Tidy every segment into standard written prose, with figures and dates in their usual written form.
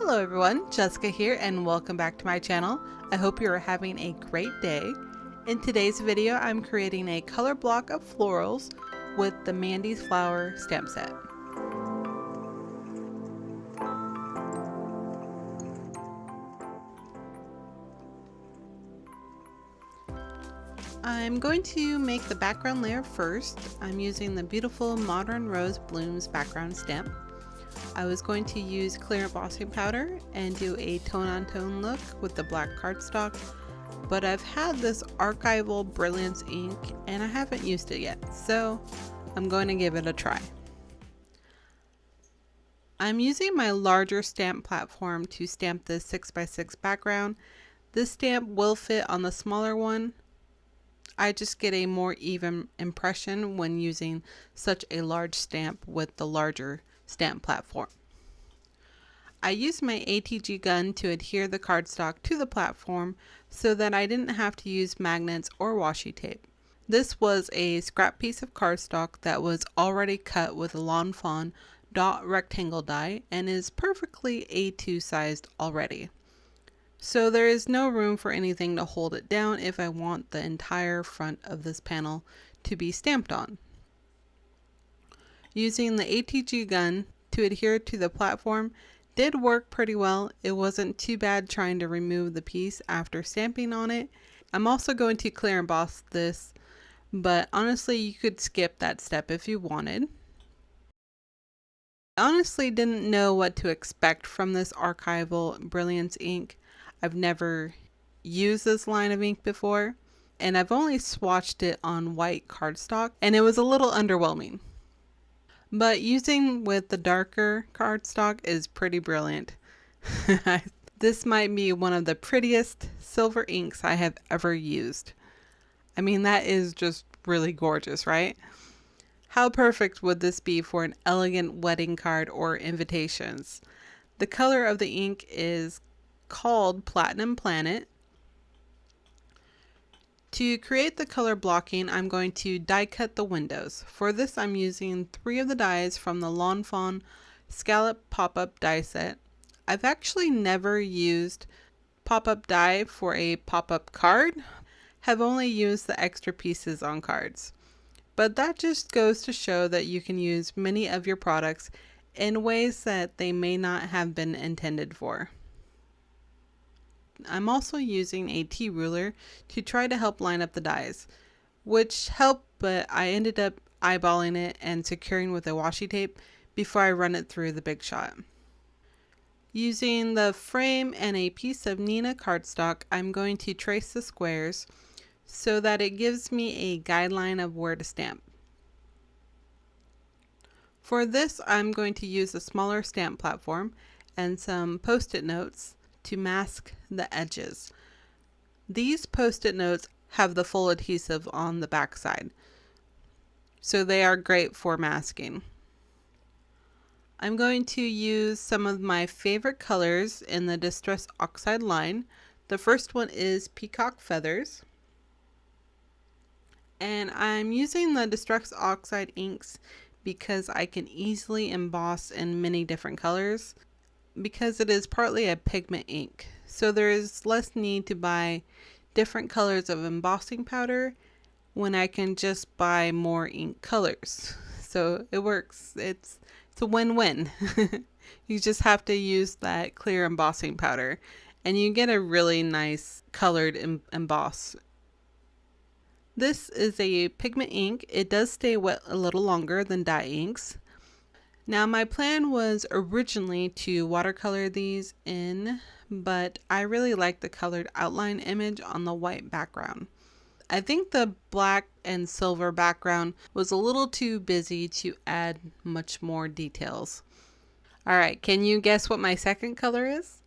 Hello everyone, Jessica here and welcome back to my channel. I hope you are having a great day. In today's video, I'm creating a color block of florals with the Mandy's flower stamp set. I'm going to make the background layer first. I'm using the beautiful Modern Rose Blooms background stamp. I was going to use clear embossing powder and do a tone-on-tone look with the black cardstock, but I've had this Archival Brilliance ink and I haven't used it yet, so I'm going to give it a try. I'm using my larger stamp platform to stamp this 6x6 background. This stamp will fit on the smaller one. I just get a more even impression when using such a large stamp with the larger stamp platform. I used my ATG gun to adhere the cardstock to the platform so that I didn't have to use magnets or washi tape. This was a scrap piece of cardstock that was already cut with a Lawn Fawn dot rectangle die and is perfectly A2 sized already. So there is no room for anything to hold it down if I want the entire front of this panel to be stamped on. Using the ATG gun to adhere to the platform did work pretty well. It wasn't too bad trying to remove the piece after stamping on it. I'm also going to clear emboss this, but honestly you could skip that step if you wanted. I honestly didn't know what to expect from this Archival Brilliance ink. I've never used this line of ink before, and I've only swatched it on white cardstock, and it was a little underwhelming. But using with the darker cardstock is pretty brilliant. This might be one of the prettiest silver inks I have ever used. I mean, that is just really gorgeous, right? How perfect would this be for an elegant wedding card or invitations? The color of the ink is called Platinum Planet. To create the color blocking, I'm going to die cut the windows. For this, I'm using 3 of the dies from the Lawn Fawn Scalloped pop-up die set. I've actually never used pop-up die for a pop-up card, have only used the extra pieces on cards. But that just goes to show that you can use many of your products in ways that they may not have been intended for. I'm also using a T-ruler to try to help line up the dies, which helped, but I ended up eyeballing it and securing with a washi tape before I run it through the Big Shot. Using the frame and a piece of Neenah cardstock, I'm going to trace the squares so that it gives me a guideline of where to stamp. For this, I'm going to use a smaller stamp platform and some post-it notes to mask the edges. These post-it notes have the full adhesive on the back side, so they are great for masking. I'm going to use some of my favorite colors in the Distress Oxide line. The first one is Peacock Feathers, and I'm using the Distress Oxide inks because I can easily emboss in many different colors, because it is partly a pigment ink, so there is less need to buy different colors of embossing powder when I can just buy more ink colors. So it works. It's a win-win. You just have to use that clear embossing powder and you get a really nice colored emboss. This is a pigment ink. It does stay wet a little longer than dye inks. Now my plan was originally to watercolor these in, but I really like the colored outline image on the white background. I think the black and silver background was a little too busy to add much more details. Alright, can you guess what my second color is?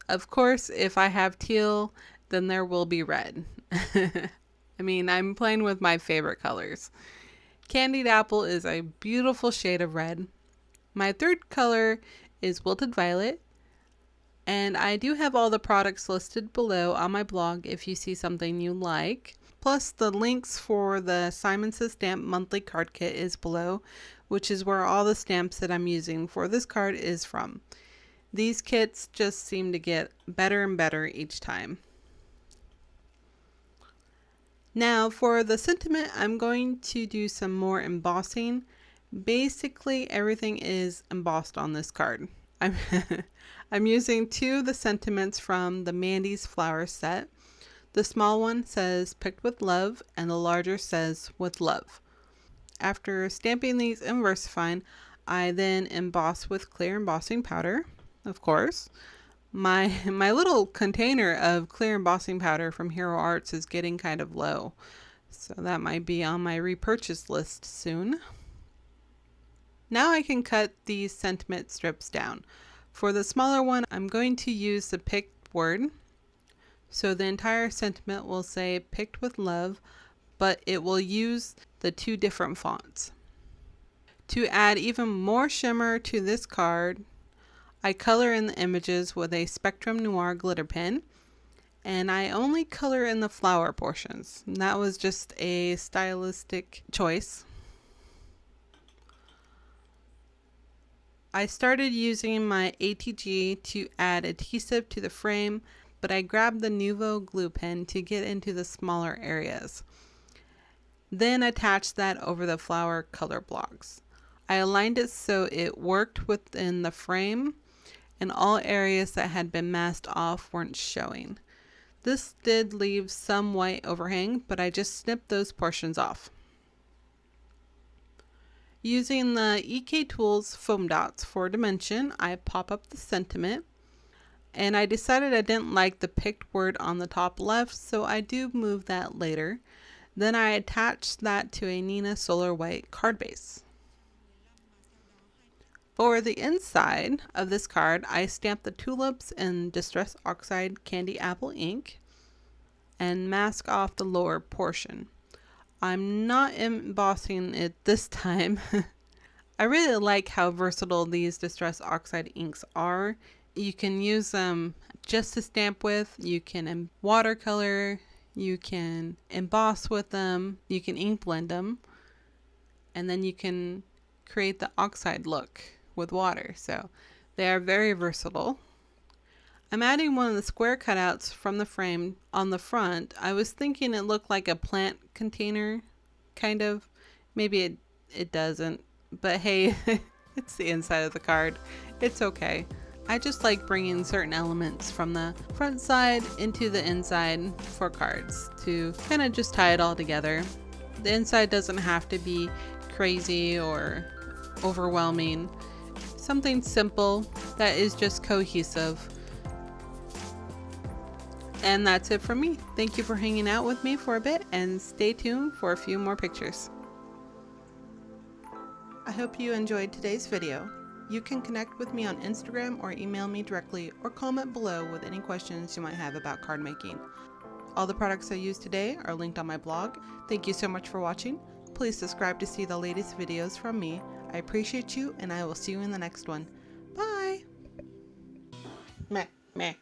Of course, if I have teal, then there will be red. I mean, I'm playing with my favorite colors. Candied Apple is a beautiful shade of red. My third color is Wilted Violet, and I do have all the products listed below on my blog if you see something you like. Plus the links for the Simon Says Stamp monthly card kit is below, which is where all the stamps that I'm using for this card is from. These kits just seem to get better and better each time. Now for the sentiment, I'm going to do some more embossing. Basically everything is embossed on this card. I'm using two of the sentiments from the Mandy's flower set. The small one says picked with love and the larger says with love. After stamping these in Versafine, I then emboss with clear embossing powder, of course. My little container of clear embossing powder from Hero Arts is getting kind of low, so that might be on my repurchase list soon. Now I can cut these sentiment strips down. For the smaller one, I'm going to use the picked word. So the entire sentiment will say picked with love, but it will use the two different fonts. To add even more shimmer to this card, I color in the images with a Spectrum Noir glitter pen, and I only color in the flower portions. And that was just a stylistic choice. I started using my ATG to add adhesive to the frame, but I grabbed the Nuvo Glue Pen to get into the smaller areas. Then attached that over the flower color blocks. I aligned it so it worked within the frame, and all areas that had been masked off weren't showing. This did leave some white overhang, but I just snipped those portions off. Using the EK Tools foam dots for dimension, I pop up the sentiment, and I decided I didn't like the picked word on the top left, so I do move that later. Then I attached that to a Neenah Solar White card base. For the inside of this card, I stamped the tulips in Distress Oxide Candy Apple ink and mask off the lower portion. I'm not embossing it this time. I really like how versatile these Distress Oxide inks are. You can use them just to stamp with, you can watercolor, you can emboss with them, you can ink blend them, and then you can create the oxide look with water. So they are very versatile. I'm adding one of the square cutouts from the frame on the front. I was thinking it looked like a plant container, kind of. Maybe it doesn't, but hey, it's the inside of the card. It's okay. I just like bringing certain elements from the front side into the inside for cards to kind of just tie it all together. The inside doesn't have to be crazy or overwhelming. Something simple that is just cohesive. And that's it from me. Thank you for hanging out with me for a bit, and stay tuned for a few more pictures. I hope you enjoyed today's video. You can connect with me on Instagram or email me directly, or comment below with any questions you might have about card making. All the products I used today are linked on my blog. Thank you so much for watching. Please subscribe to see the latest videos from me. I appreciate you, and I will see you in the next one. Bye! Meh, meh.